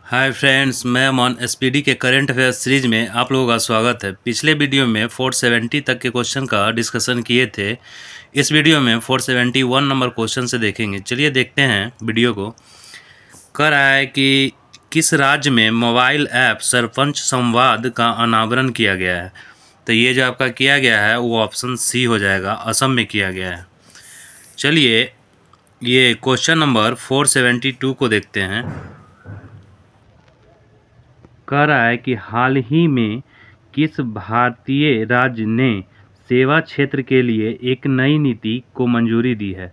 Hi friends, मैं अमन SPD के current affair series में आप लोगों का स्वागत है। पिछले वीडियो में 470 तक के क्वेश्चन का डिस्कशन किए थे। इस वीडियो में 471 नंबर क्वेश्चन से देखेंगे। चलिए देखते हैं वीडियो को। कह रहा है कि किस राज्य में मोबाइल ऐप सरपंच संवाद का अनावरण किया गया है। तो ये जो आपका किया गया है वो ऑप्शन सी हो जाएगा, असम में किया गया है। चलिए ये क्वेश्चन नंबर 472 को देखते हैं। कह रहा है कि हाल ही में किस भारतीय राज्य ने सेवा क्षेत्र के लिए एक नई नीति को मंजूरी दी है।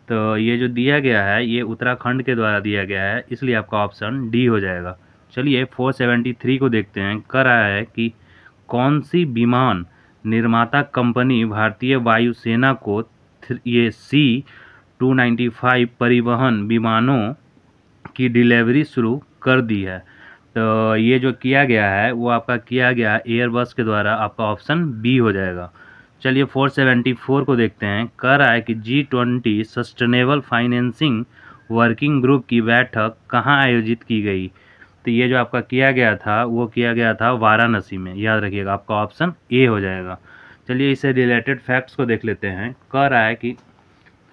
तो ये जो दिया गया है ये उत्तराखंड के द्वारा दिया गया है, इसलिए आपका ऑप्शन डी हो जाएगा। चलिए 473 को देखते हैं। कह रहा है कि कौन सी विमान निर्माता कंपनी भारतीय वायुसेना को ये C-295 परिवहन विमानों की डिलीवरी शुरू कर दी है। तो ये जो किया गया है वो आपका किया गया एयरबस के द्वारा, आपका ऑप्शन बी हो जाएगा। चलिए 474 को देखते हैं। कह रहा है कि G20 sustainable financing working group की बैठक कहाँ आयोजित की गई। तो ये जो आपका किया गया था वो किया गया था वाराणसी में, याद रखिएगा। आपका ऑप्शन ए हो जाएगा। चलिए इससे रिलेटेड फैक्ट्स को देख लेते हैं। कह रहा है कि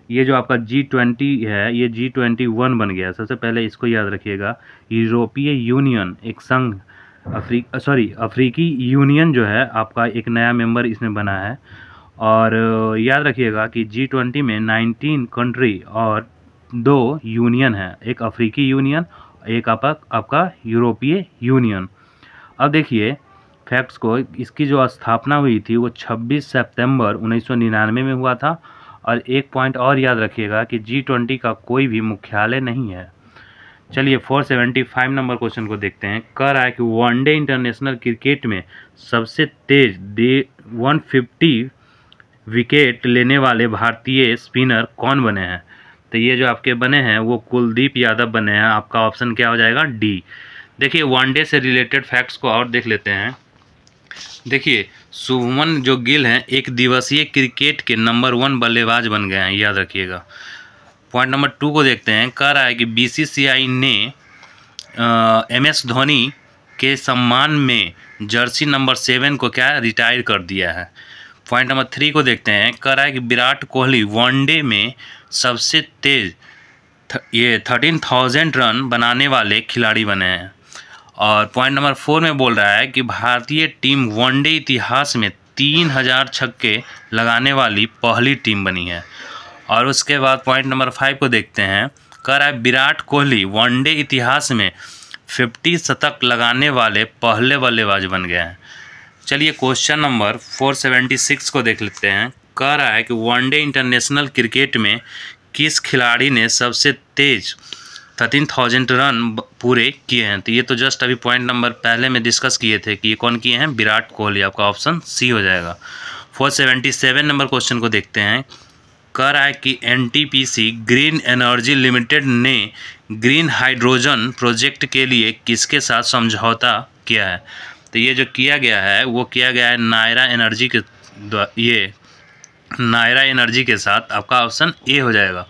ये जो आपका G20 है ये G21 बन गया। सबसे पहले इसको याद रखिएगा। यूरोपीय यूनियन एक संघ, अफ्रीकी यूनियन जो है आपका एक नया मेंबर इसमें बना है। और याद रखिएगा कि G20 में 19 कंट्री और 2 यूनियन है, एक अफ्रीकी यूनियन, एक आपका यूरोपीय यूनियन। अब देखिए फैक्ट्स को। इसकी जो स्थापना हुई थी वो 26 सितंबर 1999 में हुआ था। और एक पॉइंट और याद रखिएगा कि G20 का कोई भी मुख्यालय नहीं है। चलिए 475 नंबर क्वेश्चन को देखते हैं। कह रहा है कि वनडे इंटरनेशनल क्रिकेट में सबसे तेज 150 विकेट लेने वाले भारतीय स्पिनर कौन बने हैं। तो ये जो आपके बने हैं वो कुलदीप यादव बने हैं। आपका ऑप्शन क्या हो जाएगा, डी। देखिए वनडे से रिलेटेड फैक्ट्स को और देख लेते हैं। देखिए शुभमन जो गिल हैं एक दिवसीय क्रिकेट के नंबर 1 बल्लेबाज बन गए हैं, याद रखिएगा। पॉइंट नंबर 2 को देखते हैं। कह रहा है कि BCCI ने MS धोनी के सम्मान में जर्सी नंबर 7 को क्या रिटायर कर दिया है। पॉइंट नंबर 3 को देखते हैं। कह रहा है कि विराट कोहली वनडे में सबसे तेज ये 13,000 रन बनाने वाले खिलाड़ी बने हैं। और पॉइंट नंबर 4 में बोल रहा है कि भारतीय टीम वनडे इतिहास में 3,000 छक्के लगाने वाली पहली टीम बनी है। और उसके बाद पॉइंट नंबर 5 को देखते हैं। कह रहा है विराट कोहली वनडे इतिहास में 50 शतक लगाने वाले पहले बल्लेबाज बन गए हैं। चलिए क्वेश्चन नंबर 476 को देख लेते हैं। कह रहा है कि वनडे इंटरनेशनल क्रिकेट में किस खिलाड़ी ने सबसे तेज 13,000 रन पूरे किए हैं। तो ये तो जस्ट अभी पॉइंट नंबर पहले में डिस्कस किए थे कि ये कौन किए हैं, विराट कोहली। आपका ऑप्शन सी हो जाएगा। 477 नंबर क्वेश्चन को देखते हैं। कह रहा है कि NTPC ग्रीन एनर्जी लिमिटेड ने ग्रीन हाइड्रोजन प्रोजेक्ट के लिए किसके साथ समझौता किया है। तो ये जो किया गया है वो किया गया है नायरा एनर्जी के साथ। आपका ऑप्शन ए हो जाएगा।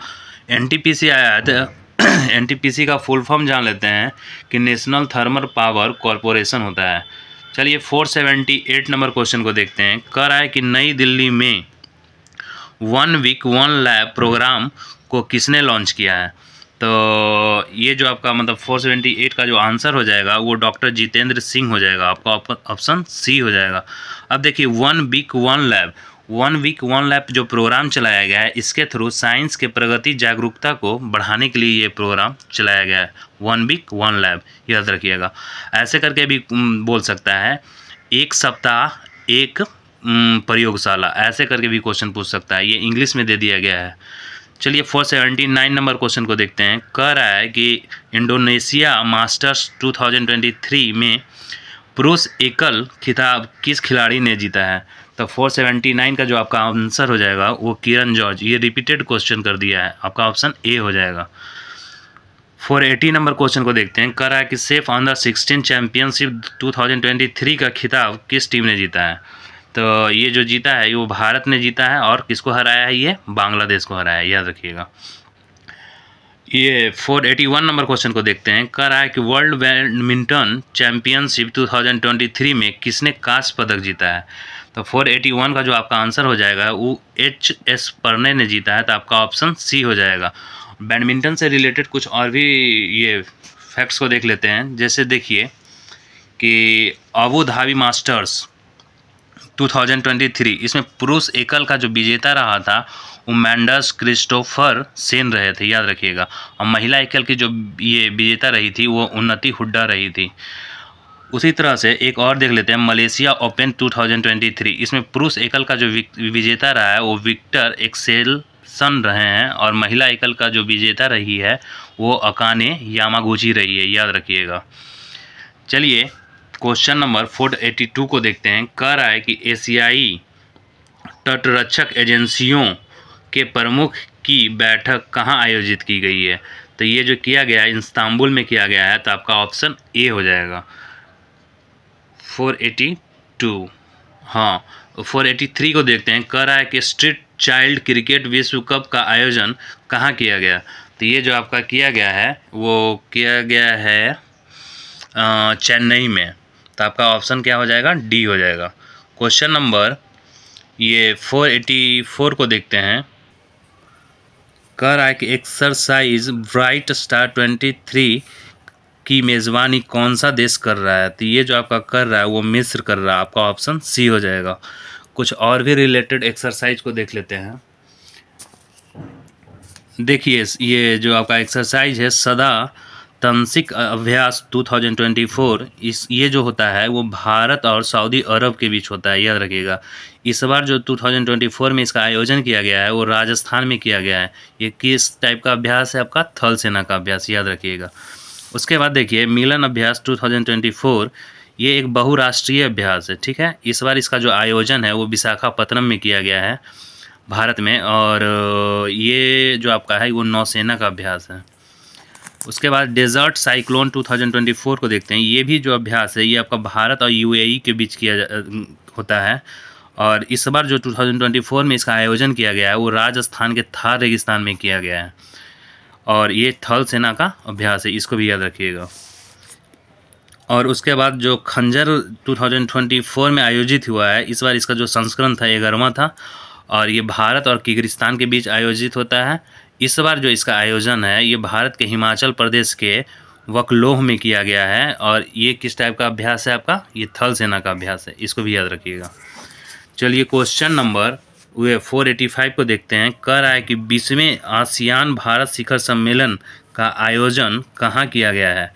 NTPC आया है तो NTPC का फुल फॉर्म जान लेते हैं कि नेशनल थर्मल पावर कॉरपोरेशन होता है। चलिए 478 नंबर क्वेश्चन को देखते हैं। कह रहा है कि नई दिल्ली में 1 वीक 1 लैब प्रोग्राम को किसने लॉन्च किया है। तो ये जो आपका मतलब 478 का जो आंसर हो जाएगा वो डॉक्टर जितेंद्र सिंह हो जाएगा। आपका ऑप्शन सी हो जाएगा। अब देखिए 1 वीक 1 लैब जो प्रोग्राम चलाया गया है इसके थ्रू साइंस के प्रगति जागरूकता को बढ़ाने के लिए ये प्रोग्राम चलाया गया है। 1 वीक 1 लैब, याद रखिएगा। ऐसे करके भी बोल सकता है, एक सप्ताह एक प्रयोगशाला, ऐसे करके भी क्वेश्चन पूछ सकता है। ये इंग्लिश में दे दिया गया है। चलिए 479 नंबर क्वेश्चन को देखते हैं। कह रहा है कि इंडोनेशिया मास्टर्स 2023 में पुरुष एकल खिताब किस खिलाड़ी ने जीता है। तो 479 का जो आपका आंसर हो जाएगा वो किरण जॉर्ज। ये रिपीटेड क्वेश्चन कर दिया है। आपका ऑप्शन ए हो जाएगा। 480 नंबर क्वेश्चन को देखते हैं। कह रहा है कि सेफ अंडर 16 चैंपियनशिप 2023 का खिताब किस टीम ने जीता है। तो ये जो जीता है वो भारत ने जीता है। और किसको हराया है, ये बांग्लादेश को हराया है, याद रखिएगा। ये 481 नंबर क्वेश्चन को देखते हैं। कह रहा है कि वर्ल्ड बैडमिंटन चैंपियनशिप 2023 में किसने कांस्य पदक जीता है। तो 481 का जो आपका आंसर हो जाएगा वो HS प्रणय ने जीता है, तो आपका ऑप्शन सी हो जाएगा। बैडमिंटन से रिलेटेड कुछ और भी ये फैक्ट्स को देख लेते हैं। जैसे देखिए कि अबू धाबी मास्टर्स 2023 इसमें पुरुष एकल का जो विजेता रहा था वो मैंडस क्रिस्टोफर सेन रहे थे, याद रखिएगा। और महिला एकल की जो ये विजेता रही थी वो उन्नति हुड्डा रही थी। उसी तरह से एक और देख लेते हैं मलेशिया ओपन 2023 इसमें पुरुष एकल का जो विजेता रहा है वो विक्टर एक्सेल्सन रहे हैं, और महिला एकल का जो विजेता रही है वो अकाने यामागुची रही है, याद रखिएगा। चलिए क्वेश्चन नंबर 482 को देखते हैं। कह रहा है कि एशियाई तटरक्षक एजेंसियों के प्रमुख की बैठक कहाँ आयोजित की गई है। तो ये जो किया गया है इस्तांबुल में किया गया है, तो आपका ऑप्शन ए हो जाएगा 482। हाँ 483 को देखते हैं। कह रहा है कि स्ट्रीट चाइल्ड क्रिकेट विश्व कप का आयोजन कहाँ किया गया। तो ये जो आपका किया गया है वो किया गया है चेन्नई में, तो आपका ऑप्शन क्या हो जाएगा, डी हो जाएगा। क्वेश्चन नंबर ये 484 को देखते हैं। कह रहा है कि एक्सरसाइज ब्राइट स्टार 23 की मेज़बानी कौन सा देश कर रहा है। तो ये जो आपका कर रहा है वो मिस्र कर रहा है, आपका ऑप्शन सी हो जाएगा। कुछ और भी रिलेटेड एक्सरसाइज को देख लेते हैं। देखिए ये जो आपका एक्सरसाइज है सदा तंसिक अभ्यास 2024 ये जो होता है वो भारत और सऊदी अरब के बीच होता है, याद रखिएगा। इस बार जो 2024 में इसका आयोजन किया गया है वो राजस्थान में किया गया है। ये किस टाइप का अभ्यास है, आपका थल सेना का अभ्यास, याद रखिएगा। उसके बाद देखिए मिलन अभ्यास 2024 ये एक बहुराष्ट्रीय अभ्यास है, ठीक है। इस बार इसका जो आयोजन है वो विशाखापत्तनम में किया गया है भारत में, और ये जो आपका है वो नौसेना का अभ्यास है। उसके बाद डेजर्ट साइक्लोन 2024 को देखते हैं। ये भी जो अभ्यास है ये आपका भारत और UAE के बीच होता है, और इस बार जो 2024 में इसका आयोजन किया गया है वो राजस्थान के थार रेगिस्तान में किया गया है, और ये थल सेना का अभ्यास है, इसको भी याद रखिएगा। और उसके बाद जो खंजर 2024 में आयोजित हुआ है इस बार इसका जो संस्करण था 11वां था, और ये भारत और किर्गिस्तान के बीच आयोजित होता है। इस बार जो इसका आयोजन है ये भारत के हिमाचल प्रदेश के वकलोह में किया गया है, और ये किस टाइप का अभ्यास है आपका, ये थल सेना का अभ्यास है, इसको भी याद रखिएगा। चलिए क्वेश्चन नंबर 485 को देखते हैं। कह रहा है कि 20वें आसियान भारत शिखर सम्मेलन का आयोजन कहाँ किया गया है।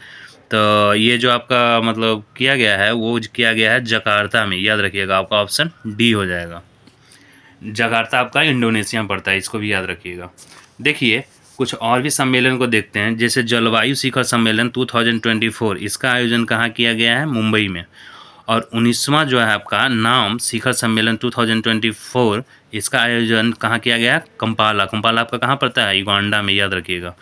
तो ये जो आपका मतलब किया गया है वो किया गया है जकार्ता में, याद रखिएगा। आपका ऑप्शन डी हो जाएगा। जकार्ता आपका इंडोनेशिया में पड़ता है, इसको भी याद रखिएगा। देखिए कुछ और भी सम्मेलन को देखते हैं। जैसे जलवायु शिखर सम्मेलन 2024 इसका आयोजन कहाँ किया गया है, मुंबई में। और 19वां जो है आपका नाम शिखर सम्मेलन 2024 इसका आयोजन कहाँ किया गया है, कंपाला। आपका कहाँ पड़ता है, युगांडा में, याद रखिएगा।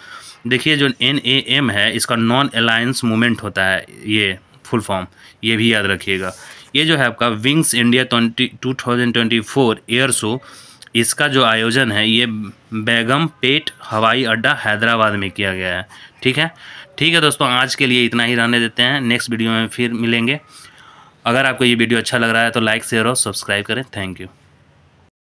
देखिए जो NAM है इसका नॉन अलायंस मूवमेंट होता है, ये फुल फॉर्म, ये भी याद रखिएगा। ये जो है आपका विंग्स इंडिया 2024 एयर शो इसका जो आयोजन है ये बेगमपेट हवाई अड्डा हैदराबाद में किया गया है, ठीक है दोस्तों, आज के लिए इतना ही रहने देते हैं। नेक्स्ट वीडियो में फिर मिलेंगे। अगर आपको ये वीडियो अच्छा लग रहा है तो लाइक शेयर और सब्सक्राइब करें। Thank you.